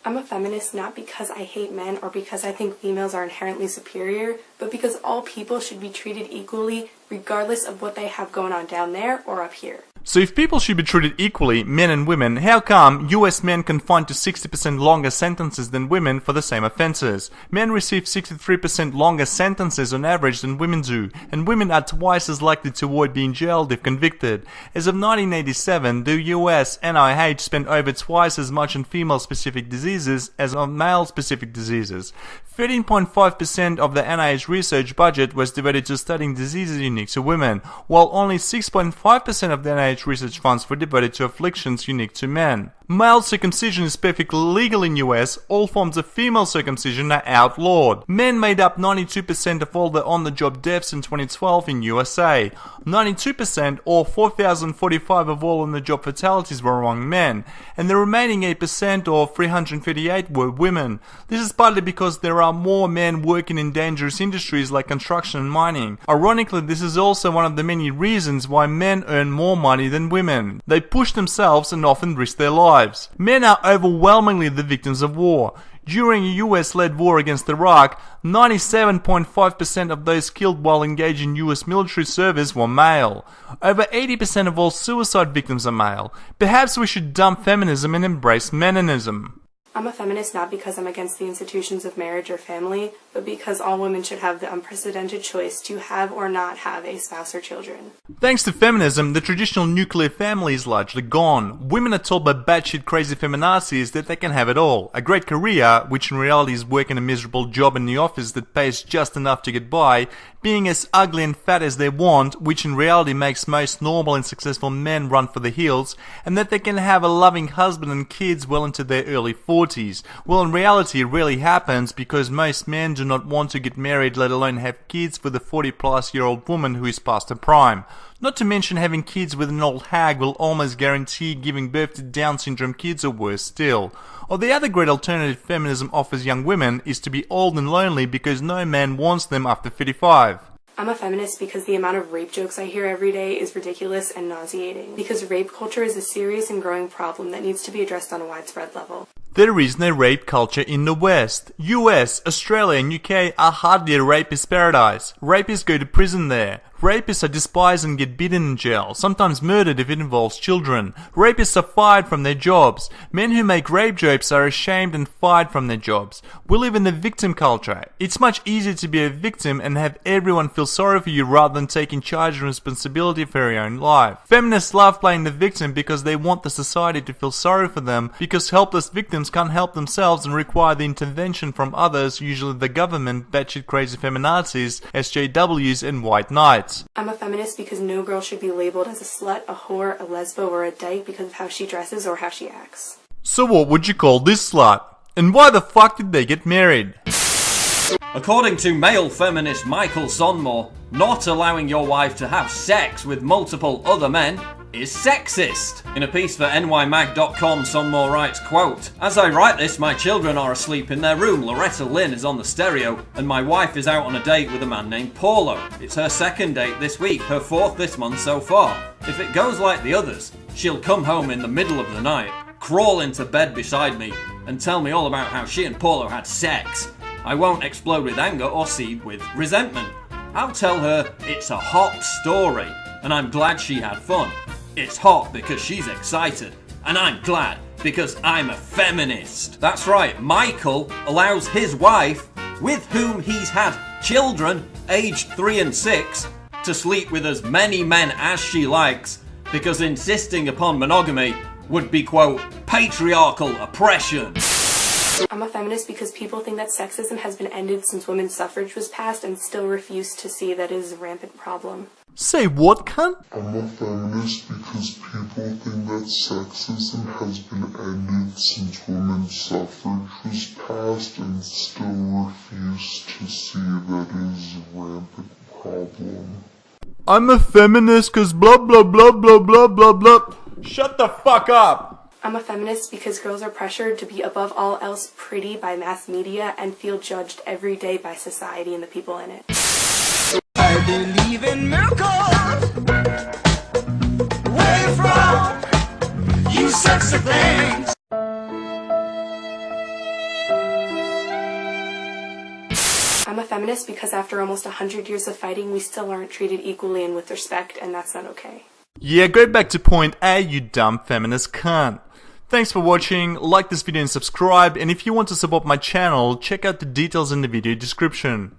I'm a feminist not because I hate men or because I think females are inherently superior, but because all people should be treated equally regardless of what they have going on down there or up here. So if people should be treated equally, men and women, how come US men confined to 60% longer sentences than women for the same offences? Men receive 63% longer sentences on average than women do, and women are twice as likely to avoid being jailed if convicted. As of 1987, the US NIH spent over twice as much on female-specific diseases as on male-specific diseases. 13.5% of the NIH research budget was devoted to studying diseases unique to women, while only 6.5% of the NIH research funds were devoted to afflictions unique to men. Male circumcision is perfectly legal in US, all forms of female circumcision are outlawed. Men made up 92% of all the on-the-job deaths in 2012 in USA. 92% or 4,045 of all on-the-job fatalities were among men, and the remaining 8% or 358 were women. This is partly because there are more men working in dangerous industries like construction and mining. Ironically, this is also one of the many reasons why men earn more money than women. They push themselves and often risk their lives. Men are overwhelmingly the victims of war. During a US-led war against Iraq, 97.5% of those killed while engaged in US military service were male. Over 80% of all suicide victims are male. Perhaps we should dump feminism and embrace meninism. I'm a feminist not because I'm against the institutions of marriage or family, but because all women should have the unprecedented choice to have or not have a spouse or children. Thanks to feminism, the traditional nuclear family is largely gone. Women are told by batshit crazy feminazis that they can have it all. A great career, which in reality is working a miserable job in the office that pays just enough to get by, being as ugly and fat as they want, which in reality makes most normal and successful men run for the hills, and that they can have a loving husband and kids well into their early 40s. Well, in reality it rarely happens because most men do not want to get married, let alone have kids with a 40-plus-year-old woman who is past her prime. Not to mention having kids with an old hag will almost guarantee giving birth to Down syndrome kids or worse still. Or the other great alternative feminism offers young women is to be old and lonely because no man wants them after 55. I'm a feminist because the amount of rape jokes I hear every day is ridiculous and nauseating. Because rape culture is a serious and growing problem that needs to be addressed on a widespread level. There is no rape culture in the West. US, Australia and UK are hardly a rapist paradise. Rapists go to prison there. Rapists are despised and get beaten in jail, sometimes murdered if it involves children. Rapists are fired from their jobs. Men who make rape jokes are ashamed and fired from their jobs. We live in the victim culture. It's much easier to be a victim and have everyone feel sorry for you rather than taking charge and responsibility for your own life. Feminists love playing the victim because they want the society to feel sorry for them, because helpless victims can't help themselves and require the intervention from others, usually the government, batshit crazy feminazis, SJWs and white knights. I'm a feminist because no girl should be labeled as a slut, a whore, a lesbo, or a dyke because of how she dresses or how she acts. So what would you call this slut? And why the fuck did they get married? According to male feminist Michael Sonmore, not allowing your wife to have sex with multiple other men is sexist. In a piece for nymag.com, Sonmore writes, quote, "As I write this, my children are asleep in their room, Loretta Lynn is on the stereo, and my wife is out on a date with a man named Paulo. It's her second date this week, her fourth this month so far. If it goes like the others, she'll come home in the middle of the night, crawl into bed beside me, and tell me all about how she and Paulo had sex. I won't explode with anger or seethe with resentment. I'll tell her it's a hot story, and I'm glad she had fun. It's hot because she's excited, and I'm glad because I'm a feminist." That's right, Michael allows his wife, with whom he's had children aged 3 and 6, to sleep with as many men as she likes, because insisting upon monogamy would be, quote, patriarchal oppression. I'm a feminist because people think that sexism has been ended since women's suffrage was passed and still refuse to see that it is a rampant problem. Say what, cunt? I'm a feminist because people think that sexism has been ended since women's suffrage was passed and still refuse to see that it is a rampant problem. I'm a feminist cause blah blah blah blah blah blah blah. Shut the fuck up! I'm a feminist because girls are pressured to be above all else pretty by mass media and feel judged every day by society and the people in it. I believe in miracles. Where from you sexy things? feminist because after almost 100 years of fighting, we still aren't treated equally and with respect, and that's not okay. Yeah, go back to point A, you dumb feminist cunt. Thanks for watching, like this video and subscribe, and if you want to support my channel, check out the details in the video description.